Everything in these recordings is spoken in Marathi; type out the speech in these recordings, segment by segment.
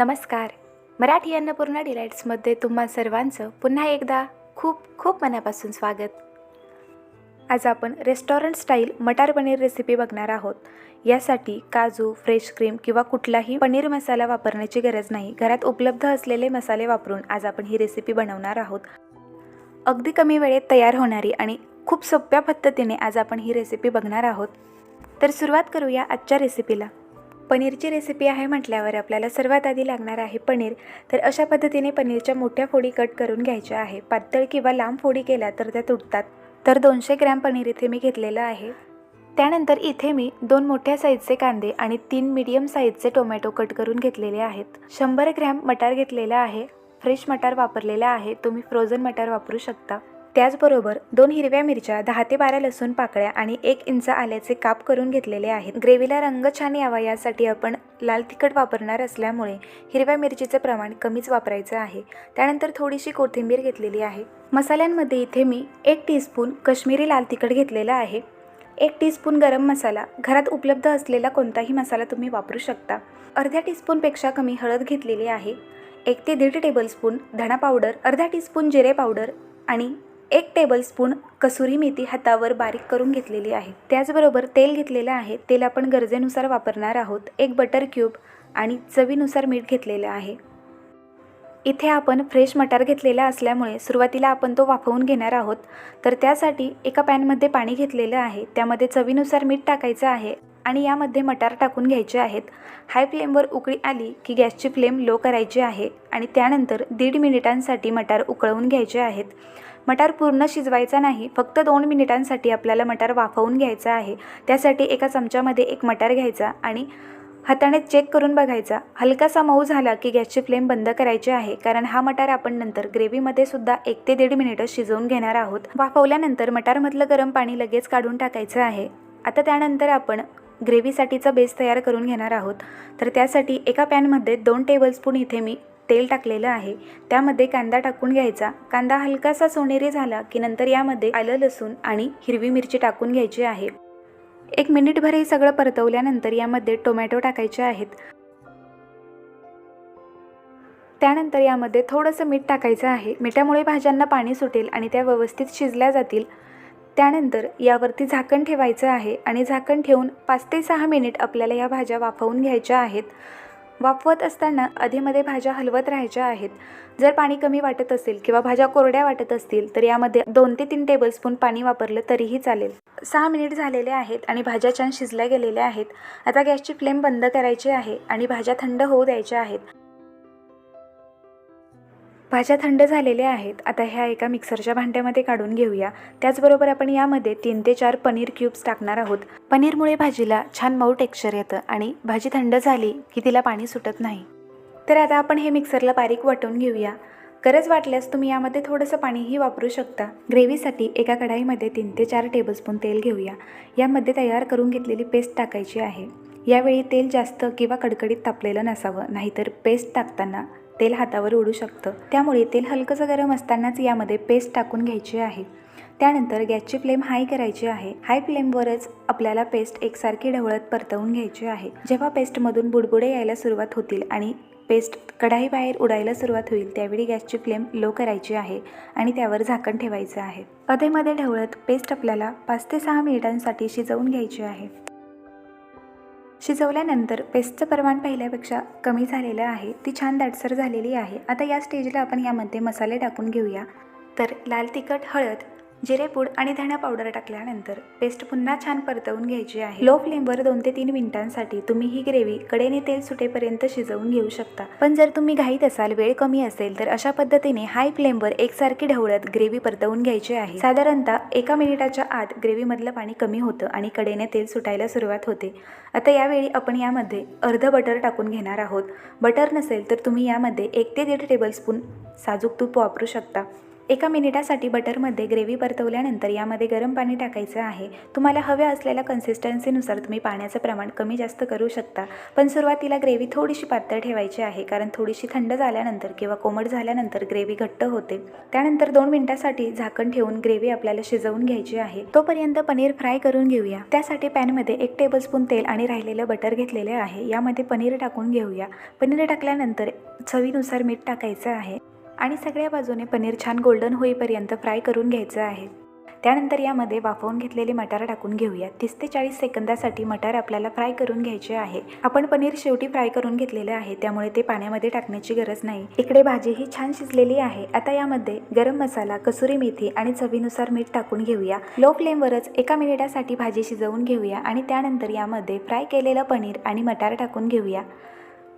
नमस्कार. मराठी अन्नपूर्णा डिलाईट्समध्ये तुम्हा सर्वांचं पुन्हा एकदा खूप खूप मनापासून स्वागत. आज आपण रेस्टॉरंट स्टाईल मटार पनीर रेसिपी बघणार आहोत. यासाठी काजू, फ्रेश क्रीम किंवा कुठलाही पनीर मसाला वापरण्याची गरज नाही. घरात उपलब्ध असलेले मसाले वापरून आज आपण ही रेसिपी बनवणार आहोत. अगदी कमी वेळेत तयार होणारी आणि खूप सोप्या पद्धतीने आज आपण ही रेसिपी बघणार आहोत. तर सुरुवात करूया आजच्या रेसिपीला. पनीरची रेसिपी आहे म्हटल्यावर आपल्याला सर्वात आधी लागणार आहे पनीर. तर अशा पद्धतीने पनीरच्या मोठ्या फोडी कट करून घ्यायच्या आहे. पातळ किंवा लांब फोडी केल्या तर त्या तुटतात. तर 200 ग्रॅम पनीर इथे मी घेतलेलं आहे. त्यानंतर इथे मी 2 मोठ्या साईजचे कांदे आणि 3 मीडियम साईजचे टोमॅटो कट करून घेतलेले आहेत. 100 ग्रॅम मटार घेतलेला आहे. फ्रेश मटार वापरलेला आहे. तुम्ही फ्रोझन मटार वापरू शकता. त्याचबरोबर 2 हिरव्या मिरच्या, 10 ते 12 लसूण पाकळ्या आणि 1 इंच आल्याचे काप करून घेतलेले आहेत. ग्रेव्हीला रंग छान यावा यासाठी आपण लाल तिखट वापरणार असल्यामुळे हिरव्या मिरचीचे प्रमाण कमीच वापरायचं आहे. त्यानंतर थोडीशी कोथिंबीर घेतलेली आहे. मसाल्यांमध्ये इथे मी 1 टीस्पून कश्मीरी लाल तिखट घेतलेला आहे. 1 टीस्पून गरम मसाला, घरात उपलब्ध असलेला कोणताही मसाला तुम्ही वापरू शकता. अर्ध्या टीस्पूनपेक्षा कमी हळद घेतलेली आहे. 1 ते 1.5 टेबलस्पून धणा पावडर, अर्धा टीस्पून जिरे पावडर आणि 1 टेबलस्पून कसुरी मेथी हातावर बारीक करून घेतलेली आहे. त्याचबरोबर तेल घेतलेलं आहे. तेल आपण गरजेनुसार वापरणार आहोत. 1 बटर क्यूब आणि चवीनुसार मीठ घेतलेलं आहे. इथे आपण फ्रेश मटार घेतलेला असल्यामुळे सुरुवातीला आपण तो वाफवून घेणार आहोत. तर त्यासाठी एका पॅनमध्ये पाणी घेतलेलं आहे. त्यामध्ये चवीनुसार मीठ टाकायचं आहे आणि यामध्ये मटार टाकून घ्यायचे आहेत. हाय फ्लेमवर उकळी आली की गॅसची फ्लेम लो करायची आहे आणि त्यानंतर 1.5 मिनिटांसाठी मटार उकळवून घ्यायचे आहेत. मटार पूर्ण शिजवायचा नाही, फक्त 2 मिनिटांसाठी आपल्याला मटार वाफवून घ्यायचा आहे. त्यासाठी एका चमच्यामध्ये 1 मटार घ्यायचा आणि हाताने चेक करून बघायचा. हलकासा मऊ झाला की गॅसची फ्लेम बंद करायची आहे, कारण हा मटार आपण नंतर ग्रेव्हीमध्ये सुद्धा 1 ते 1.5 मिनिटं शिजवून घेणार आहोत. वाफवल्यानंतर मटारमधलं गरम पाणी लगेच काढून टाकायचं आहे. आता त्यानंतर आपण ग्रेव्हीसाठीचा बेस तयार करून घेणार आहोत. तर त्यासाठी एका पॅनमध्ये 2 टेबलस्पून इथे मी तेल टाकलेलं आहे. त्यामध्ये कांदा टाकून घ्यायचा. कांदा हलकासा सोनेरी झाला की नंतर यामध्ये आलं, लसूण आणि हिरवी मिरची टाकून घ्यायची आहे. 1 मिनिटभर हे सगळं परतवल्यानंतर यामध्ये टोमॅटो टाकायचे आहेत. त्यानंतर यामध्ये थोडंसं मीठ टाकायचं आहे. मिठामुळे भाज्यांना पाणी सुटेल आणि त्या व्यवस्थित शिजल्या जातील. त्यानंतर यावरती झाकण ठेवायचं आहे आणि झाकण ठेवून 5 ते 6 मिनिट आपल्याला या भाज्या वाफवून घ्यायच्या आहेत. वाफवत असताना अधेमध्ये भाज्या हलवत राहायच्या आहेत. जर पाणी कमी वाटत असेल किंवा भाज्या कोरड्या वाटत असतील तर यामध्ये 2 ते 3 टेबलस्पून पाणी वापरलं तरीही चालेल. 6 मिनिट झालेले आहेत आणि भाज्या छान शिजल्या गेलेल्या आहेत. आता गॅसची फ्लेम बंद करायची आहे आणि भाज्या थंड होऊ द्यायच्या आहेत. भाज्या थंड झालेल्या आहेत. आता ह्या एका मिक्सरच्या भांड्यामध्ये काढून घेऊया. त्याचबरोबर आपण यामध्ये 3 ते 4 पनीर क्यूब्स टाकणार आहोत. पनीरमुळे भाजीला छान मऊ टेक्स्चर येतं आणि भाजी थंड झाली की तिला पाणी सुटत नाही. तर आता आपण हे मिक्सरला बारीक वाटून घेऊया. गरज वाटल्यास तुम्ही यामध्ये थोडंसं पाणीही वापरू शकता. ग्रेव्हीसाठी एका कढाईमध्ये 3 ते 4 टेबलस्पून तेल घेऊया. यामध्ये तयार करून घेतलेली पेस्ट टाकायची आहे. यावेळी तेल जास्त किंवा कडकडीत तापलेलं नसावं, नाहीतर पेस्ट टाकताना तेल हातावर उडू शकतं. त्यामुळे तेल हलकंसं गरम असतानाच यामध्ये पेस्ट टाकून घ्यायची आहे. त्यानंतर गॅसची फ्लेम हाय करायची आहे. हाय फ्लेमवरच आपल्याला पेस्ट एकसारखी ढवळत परतवून घ्यायची आहे. जेव्हा पेस्टमधून बुडबुडे यायला सुरुवात होतील आणि पेस्ट कढाईबाहेर उडायला सुरुवात होईल त्यावेळी गॅसची फ्लेम लो करायची आहे आणि त्यावर झाकण ठेवायचं आहे. अधेमध्ये ढवळत पेस्ट आपल्याला 5 ते 6 मिनिटांसाठी शिजवून घ्यायची आहे. शिजवल्यानंतर पेस्टचं प्रमाण पहिल्यापेक्षा कमी झालेलं आहे. ती छान दाटसर झालेली आहे. आता या स्टेजला आपण यामध्ये मसाले टाकून घेऊया. तर लाल तिखट, हळद, जिरेपूड आणि धणा पावडर टाकल्यानंतर पेस्ट पुन्हा छान परतवून घ्यायची आहे. लो फ्लेमवर 2 ते 3 मिनिटांसाठी तुम्ही ही ग्रेव्ही कडेने तेल सुटेपर्यंत शिजवून घेऊ शकता. पण जर तुम्ही घाईत असाल, वेळ कमी असेल तर अशा पद्धतीने हाय फ्लेमवर एकसारखी ढवळत ग्रेव्ही परतवून घ्यायची आहे. साधारणतः 1 मिनिटाच्या आत ग्रेव्हीमधलं पाणी कमी होतं आणि कडेने तेल सुटायला सुरुवात होते. आता यावेळी आपण यामध्ये अर्ध बटर टाकून घेणार आहोत. बटर नसेल तर तुम्ही यामध्ये 1 ते 1.5 टेबलस्पून साजूक तूप वापरू शकता. 1 मिनिटासाठी बटरमध्ये ग्रेव्ही परतवल्यानंतर यामध्ये गरम पाणी टाकायचं आहे। तुम्हाला हव्या असलेल्या कन्सिस्टन्सीनुसार तुम्ही पाण्याचं प्रमाण कमी जास्त करू शकता, पण सुरुवातीला ग्रेव्ही थोडीशी पातळ ठेवायची आहे, कारण थोडीशी थंड झाल्यानंतर किंवा कोमट झाल्यानंतर ग्रेव्ही घट्ट होते। त्यानंतर 2 मिनिटांसाठी झाकण ठेवून ग्रेव्ही आपल्याला शिजवून घ्यायची आहे। तोपर्यंत पनीर फ्राय करून घेऊया। त्यासाठी पॅनमध्ये 1 टेबलस्पून तेल आणि राहिलेलं बटर घेतलेले आहे। यामध्ये पनीर टाकून घेऊया। पनीर टाकल्यानंतर चवीनुसार मीठ टाकायचं आहे आणि सगळ्या बाजूने पनीर छान गोल्डन होईपर्यंत फ्राय करून घ्यायचं आहे। त्यानंतर यामध्ये वाफवून घेतलेले मटार टाकून घेऊया। 30 ते 40 सेकंदासाठी मटार आपल्याला फ्राय करून घ्यायचे आहे। आपण पनीर शेवटी फ्राय करून घेतलेले आहे, त्यामुळे ते पाण्यामध्ये टाकण्याची गरज नाही। इकडे भाजी ही छान शिजलेली आहे। आता यामध्ये गरम मसाला, कसुरी मेथी आणि चवीनुसार मीठ टाकून घेऊया। लो फ्लेमवरच 1 मिनिटासाठी भाजी शिजवून घेऊया आणि त्यानंतर यामध्ये फ्राय केलेलं पनीर आणि मटार टाकून घेऊया।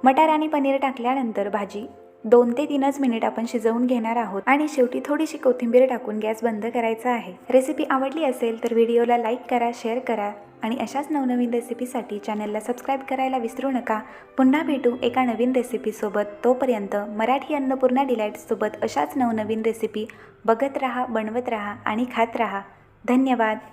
मटार आणि पनीर टाकल्यानंतर भाजी 2 ते 3 मिनिट आपण शिजवून घेणार आहोत आणि शेवटी थोडीशी कोथिंबीर टाकून गॅस बंद करायचा आहे। रेसिपी आवडली असेल तर व्हिडिओला लाईक करा, शेअर करा आणि अशाच नवनवीन रेसिपीसाठी चॅनलला सबस्क्राईब करायला विसरू नका। पुन्हा भेटू एका नवीन रेसिपीसोबत। तोपर्यंत मराठी अन्नपूर्णा डिलाईट्ससोबत अशाच नवनवीन रेसिपी बघत राहा, बनवत राहा आणि खात राहा। धन्यवाद।